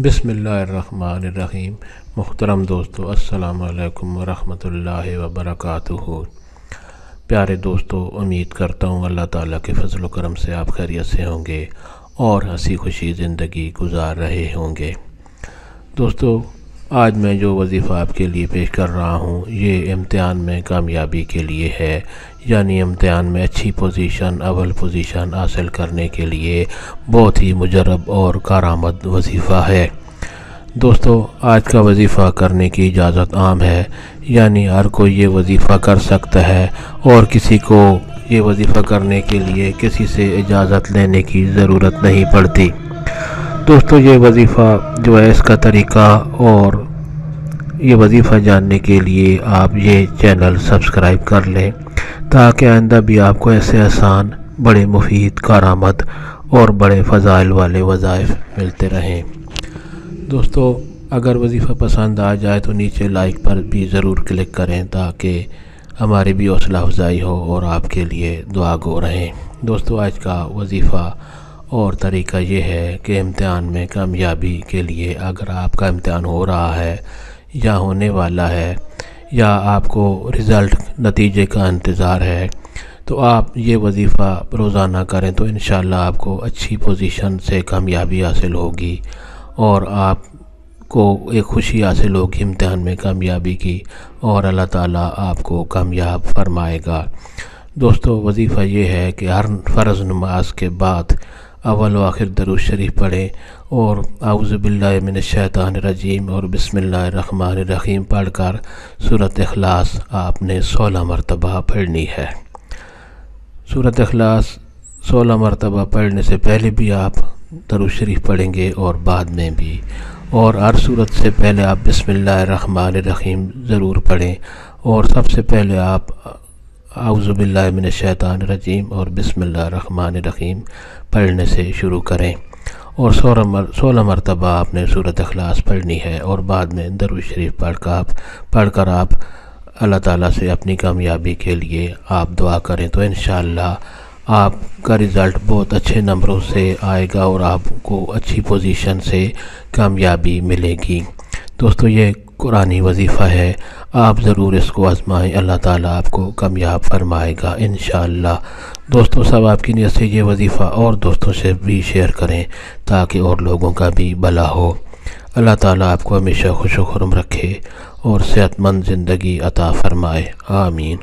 بسم اللہ الرحمن الرحیم۔ محترم دوستو، السلام علیکم ورحمۃ اللہ وبرکاتہ۔ پیارے دوستو، امید کرتا ہوں اللہ تعالیٰ کے فضل و کرم سے آپ خیریت سے ہوں گے اور ہنسی خوشی زندگی گزار رہے ہوں گے۔ دوستو، آج میں جو وظیفہ آپ کے لیے پیش کر رہا ہوں یہ امتحان میں کامیابی کے لیے ہے، یعنی امتحان میں اچھی پوزیشن، اول پوزیشن حاصل کرنے کے لیے بہت ہی مجرب اور کارآمد وظیفہ ہے۔ دوستو، آج کا وظیفہ کرنے کی اجازت عام ہے، یعنی ہر کوئی یہ وظیفہ کر سکتا ہے اور کسی کو یہ وظیفہ کرنے کے لیے کسی سے اجازت لینے کی ضرورت نہیں پڑتی۔ دوستو، یہ وظیفہ جو ہے اس کا طریقہ اور یہ وظیفہ جاننے کے لیے آپ یہ چینل سبسکرائب کر لیں تاکہ آئندہ بھی آپ کو ایسے آسان، بڑے مفید، کارآمد اور بڑے فضائل والے وظائف ملتے رہیں۔ دوستو، اگر وظیفہ پسند آ جائے تو نیچے لائک پر بھی ضرور کلک کریں تاکہ ہماری بھی حوصلہ افزائی ہو اور آپ کے لیے دعا گو رہیں۔ دوستو، آج کا وظیفہ اور طریقہ یہ ہے کہ امتحان میں کامیابی کے لیے اگر آپ کا امتحان ہو رہا ہے یا ہونے والا ہے یا آپ کو رزلٹ نتیجے کا انتظار ہے تو آپ یہ وظیفہ روزانہ کریں تو انشاءاللہ آپ کو اچھی پوزیشن سے کامیابی حاصل ہوگی اور آپ کو ایک خوشی حاصل ہوگی امتحان میں کامیابی کی، اور اللہ تعالیٰ آپ کو کامیاب فرمائے گا۔ دوستو، وظیفہ یہ ہے کہ ہر فرض نماز کے بعد اول و آخر درود شریف پڑھیں اور اعوذ باللہ من الشیطان الرجیم اور بسم اللہ الرحمن الرحیم پڑھ کر سورۃ اخلاص آپ نے 16 مرتبہ پڑھنی ہے۔ سورۃ اخلاص 16 مرتبہ پڑھنے سے پہلے بھی آپ درود شریف پڑھیں گے اور بعد میں بھی، اور ہر سورت سے پہلے آپ بسم اللہ الرحمن الرحیم ضرور پڑھیں اور سب سے پہلے آپ اعوذ باللہ من الشیطان الرجیم اور بسم اللہ الرحمن الرحیم پڑھنے سے شروع کریں، اور 16 مرتبہ آپ نے سورۃ اخلاص پڑھنی ہے اور بعد میں درود شریف پڑھ کر آپ اللہ تعالیٰ سے اپنی کامیابی کے لیے آپ دعا کریں تو انشاءاللہ آپ کا رزلٹ بہت اچھے نمبروں سے آئے گا اور آپ کو اچھی پوزیشن سے کامیابی ملے گی۔ دوستو، یہ قرآنی وظیفہ ہے، آپ ضرور اس کو آزمائیں، اللہ تعالیٰ آپ کو کامیاب فرمائے گا انشاءاللہ۔ دوستو، سب آپ کی نیت سے یہ وظیفہ اور دوستوں سے بھی شیئر کریں تاکہ اور لوگوں کا بھی بھلا ہو۔ اللہ تعالیٰ آپ کو ہمیشہ خوش و خرم رکھے اور صحت مند زندگی عطا فرمائے، آمین۔